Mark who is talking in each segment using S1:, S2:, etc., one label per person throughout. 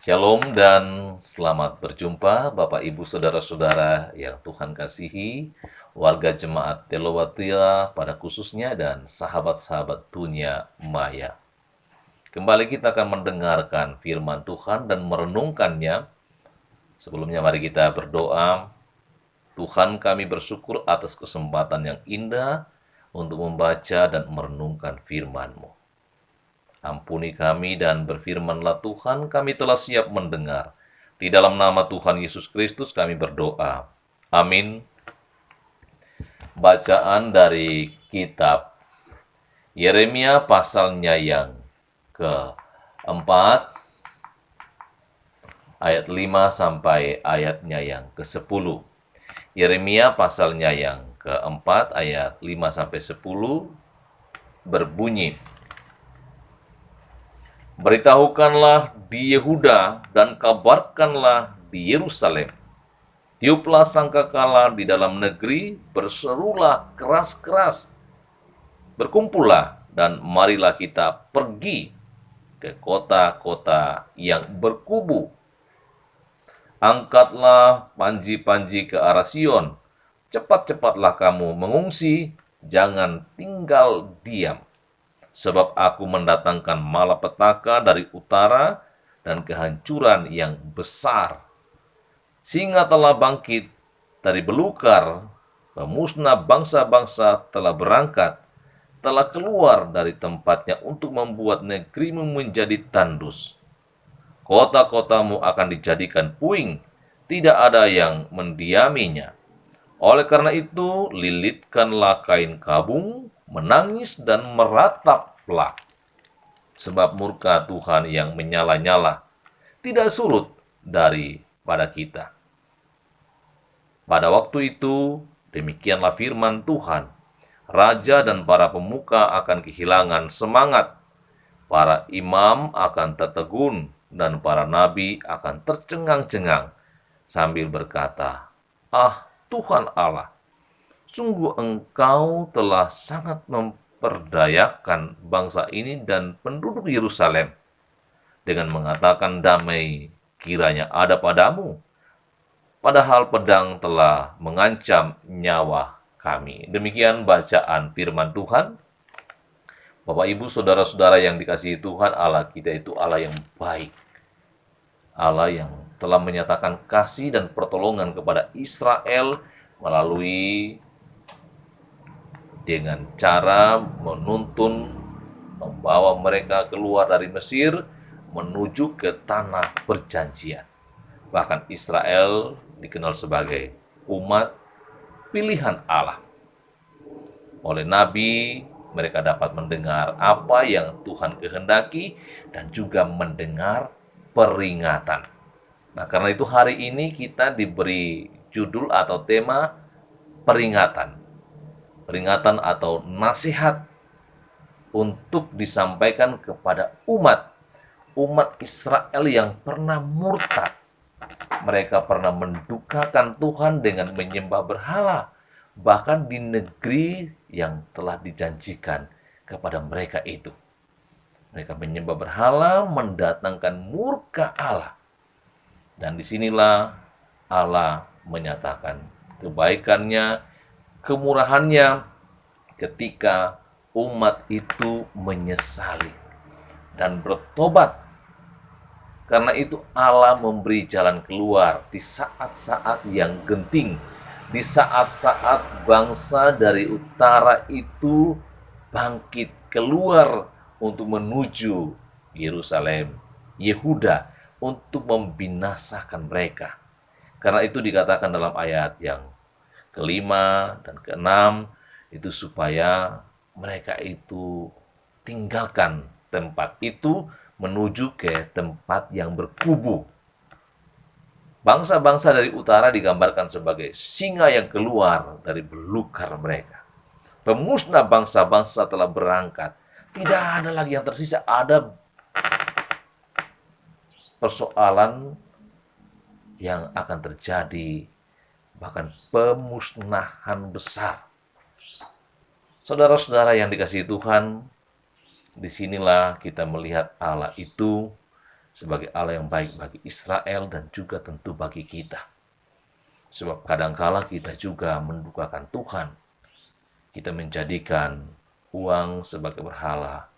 S1: Shalom dan selamat berjumpa Bapak Ibu Saudara-saudara yang Tuhan kasihi, warga jemaat Telowatia pada khususnya dan sahabat-sahabat dunia maya. Kembali kita akan mendengarkan firman Tuhan dan merenungkannya. Sebelumnya mari kita berdoa. Tuhan, kami bersyukur atas kesempatan yang indah untuk membaca dan merenungkan firman-Mu. Ampuni kami dan berfirmanlah Tuhan, kami telah siap mendengar. Di dalam nama Tuhan Yesus Kristus kami berdoa. Amin. Bacaan dari kitab Yeremia pasalnya yang keempat, ayat 5 sampai ayatnya yang ke-10. Yeremia pasalnya yang keempat, ayat 5 sampai 10 berbunyi, beritahukanlah di Yehuda dan kabarkanlah di Yerusalem. Tiuplah sangkakala di dalam negeri, berserulah keras-keras. Berkumpullah dan marilah kita pergi ke kota-kota yang berkubu. Angkatlah panji-panji ke arah Sion. Cepat-cepatlah kamu mengungsi, jangan tinggal diam. Sebab aku mendatangkan malapetaka dari utara dan kehancuran yang besar. Singa telah bangkit dari belukar, pemusnah bangsa-bangsa telah berangkat, telah keluar dari tempatnya untuk membuat negerimu menjadi tandus. Kota-kotamu akan dijadikan puing, tidak ada yang mendiaminya. Oleh karena itu, lilitkanlah kain kabung, menangis dan merataplah. Sebab murka Tuhan yang menyala-nyala tidak surut daripada kita. Pada waktu itu, demikianlah firman Tuhan, raja dan para pemuka akan kehilangan semangat, para imam akan tertegun, dan para nabi akan tercengang-cengang, sambil berkata, "Ah, Tuhan Allah, sungguh Engkau telah sangat memperdayakan bangsa ini dan penduduk Yerusalem, dengan mengatakan damai kiranya ada padamu, padahal pedang telah mengancam nyawa kami." Demikian bacaan firman Tuhan. Bapak, Ibu, Saudara-saudara yang dikasihi Tuhan, Allah kita itu Allah yang baik. Allah yang telah menyatakan kasih dan pertolongan kepada Israel melalui dengan cara menuntun, membawa mereka keluar dari Mesir menuju ke tanah perjanjian. Bahkan Israel dikenal sebagai umat pilihan Allah. Oleh nabi, mereka dapat mendengar apa yang Tuhan kehendaki dan juga mendengar peringatan. Nah, karena itu hari ini kita diberi judul atau tema peringatan. Peringatan atau nasihat untuk disampaikan kepada umat Israel yang pernah murtad. Mereka pernah mendukakan Tuhan dengan menyembah berhala, bahkan di negeri yang telah dijanjikan kepada mereka itu. Mereka menyembah berhala, mendatangkan murka Allah. Dan disinilah Allah menyatakan kebaikannya, kemurahannya ketika umat itu menyesali dan bertobat. Karena itu Allah memberi jalan keluar di saat-saat yang genting, di saat-saat bangsa dari utara itu bangkit keluar untuk menuju Yerusalem, Yehuda, untuk membinasakan mereka. Karena itu dikatakan dalam ayat yang kelima dan keenam, itu supaya mereka itu tinggalkan tempat itu menuju ke tempat yang berkubu. Bangsa-bangsa dari utara digambarkan sebagai singa yang keluar dari belukar mereka. Pemusnah bangsa-bangsa telah berangkat. Tidak ada lagi yang tersisa. Ada persoalan yang akan terjadi, bahkan pemusnahan besar. Saudara-saudara yang dikasihi Tuhan, disinilah kita melihat Allah itu sebagai Allah yang baik bagi Israel dan juga tentu bagi kita. Sebab kadangkala kita juga mendukakan Tuhan. Kita menjadikan uang sebagai berhala,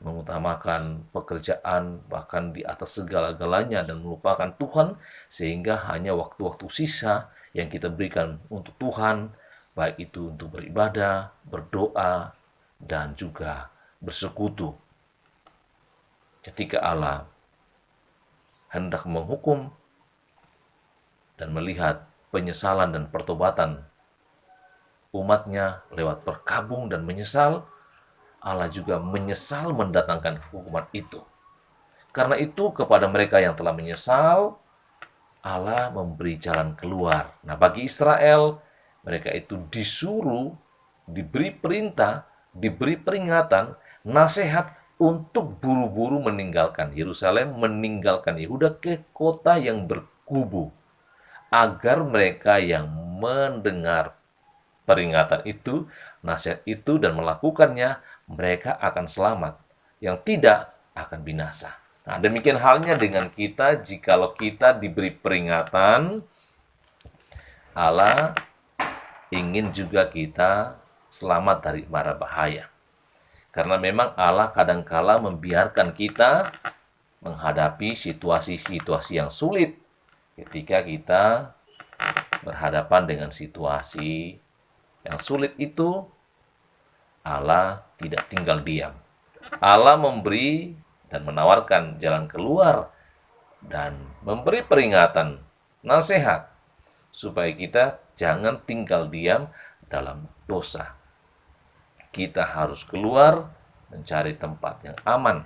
S1: mengutamakan pekerjaan bahkan di atas segala-galanya dan melupakan Tuhan, sehingga hanya waktu-waktu sisa yang kita berikan untuk Tuhan, baik itu untuk beribadah, berdoa, dan juga bersekutu. Ketika Allah hendak menghukum dan melihat penyesalan dan pertobatan umatnya lewat berkabung dan menyesal, Allah juga menyesal mendatangkan hukuman itu. Karena itu kepada mereka yang telah menyesal, Allah memberi jalan keluar. Nah, bagi Israel, mereka itu disuruh, diberi perintah, diberi peringatan, nasihat untuk buru-buru meninggalkan Yerusalem, meninggalkan Yehuda ke kota yang berkubu, agar mereka yang mendengar peringatan itu, nasihat itu, dan melakukannya, mereka akan selamat. Yang tidak akan binasa. Nah, demikian halnya dengan kita, jikalau kita diberi peringatan, Allah ingin juga kita selamat dari mara bahaya. Karena memang Allah kadangkala membiarkan kita menghadapi situasi-situasi yang sulit ketika kita berhadapan dengan situasi yang sulit itu. Allah tidak tinggal diam. Allah memberi dan menawarkan jalan keluar dan memberi peringatan, nasihat, supaya kita jangan tinggal diam dalam dosa. Kita harus keluar mencari tempat yang aman.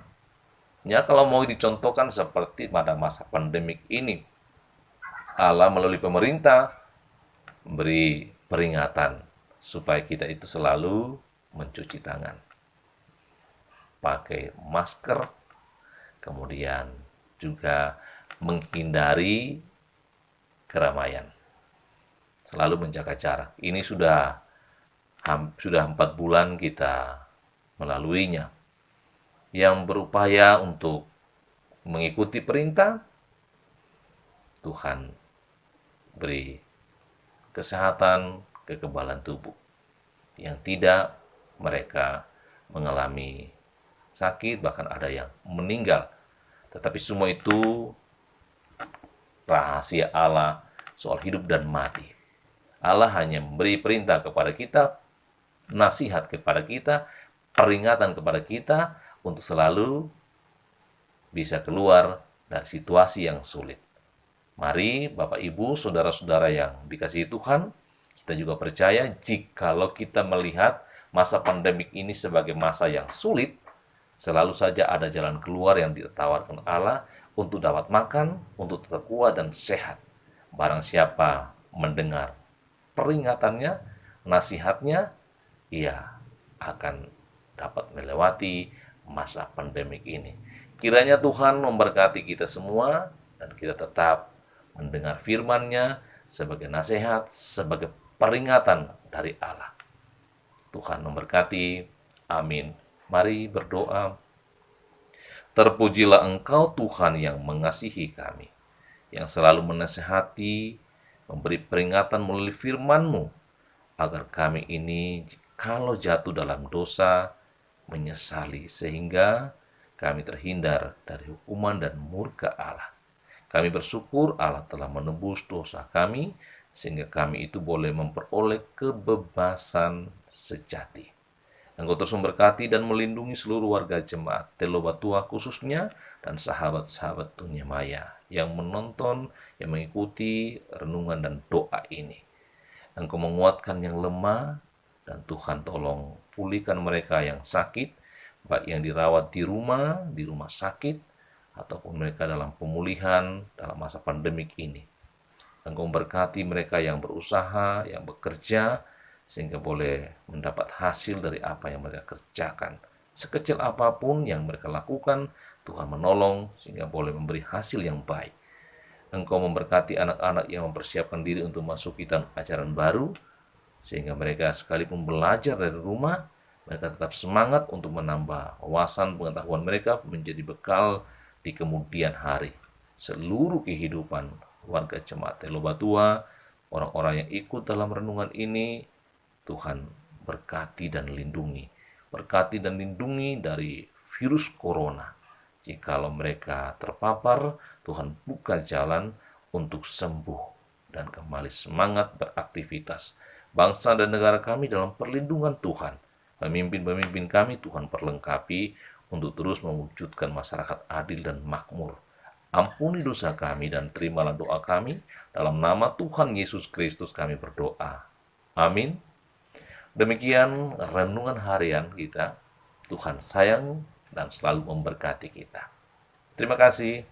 S1: Ya, kalau mau dicontohkan seperti pada masa pandemik ini, Allah melalui pemerintah memberi peringatan supaya kita itu selalu mencuci tangan, pakai masker, kemudian juga menghindari keramaian, selalu menjaga jarak. Ini sudah 4 bulan kita melaluinya. Yang berupaya untuk mengikuti perintah, Tuhan beri kesehatan, kekebalan tubuh. Yang tidak, mereka mengalami sakit, bahkan ada yang meninggal. Tetapi semua itu rahasia Allah soal hidup dan mati. Allah hanya memberi perintah kepada kita, nasihat kepada kita, peringatan kepada kita untuk selalu bisa keluar dari situasi yang sulit. Mari Bapak Ibu, saudara-saudara yang dikasihi Tuhan, kita juga percaya jikalau kita melihat masa pandemik ini sebagai masa yang sulit, selalu saja ada jalan keluar yang ditawarkan Allah untuk dapat makan, untuk tetap kuat dan sehat. Barang siapa mendengar peringatannya, nasihatnya, ia akan dapat melewati masa pandemik ini. Kiranya Tuhan memberkati kita semua dan kita tetap mendengar firman-Nya sebagai nasihat, sebagai peringatan dari Allah. Tuhan memberkati. Amin. Mari berdoa. Terpujilah Engkau Tuhan yang mengasihi kami, yang selalu menasihati, memberi peringatan melalui firman-Mu, agar kami ini kalau jatuh dalam dosa, menyesali, sehingga kami terhindar dari hukuman dan murka Allah. Kami bersyukur Allah telah menebus dosa kami, sehingga kami itu boleh memperoleh kebebasan sejati. Engkau terus memberkati dan melindungi seluruh warga jemaat Telobatua khususnya, dan sahabat-sahabat dunia maya yang menonton, yang mengikuti renungan dan doa ini. Engkau menguatkan yang lemah, dan Tuhan tolong pulihkan mereka yang sakit, baik yang dirawat di rumah sakit, ataupun mereka dalam pemulihan dalam masa pandemik ini. Engkau memberkati mereka yang berusaha, yang bekerja, sehingga boleh mendapat hasil dari apa yang mereka kerjakan. Sekecil apapun yang mereka lakukan, Tuhan menolong sehingga boleh memberi hasil yang baik. Engkau memberkati anak-anak yang mempersiapkan diri untuk masuki tahun ajaran baru, sehingga mereka sekalipun belajar dari rumah, mereka tetap semangat untuk menambah wawasan pengetahuan mereka menjadi bekal di kemudian hari. Seluruh kehidupan warga jemaat Telo Batua, orang-orang yang ikut dalam renungan ini, Tuhan berkati dan lindungi. Berkati dan lindungi dari virus corona. Jikalau mereka terpapar, Tuhan buka jalan untuk sembuh dan kembali semangat beraktivitas. Bangsa dan negara kami dalam perlindungan Tuhan. Pemimpin-pemimpin kami Tuhan perlengkapi untuk terus mewujudkan masyarakat adil dan makmur. Ampuni dosa kami dan terimalah doa kami. Dalam nama Tuhan Yesus Kristus kami berdoa. Amin. Demikian renungan harian kita. Tuhan sayang dan selalu memberkati kita. Terima kasih.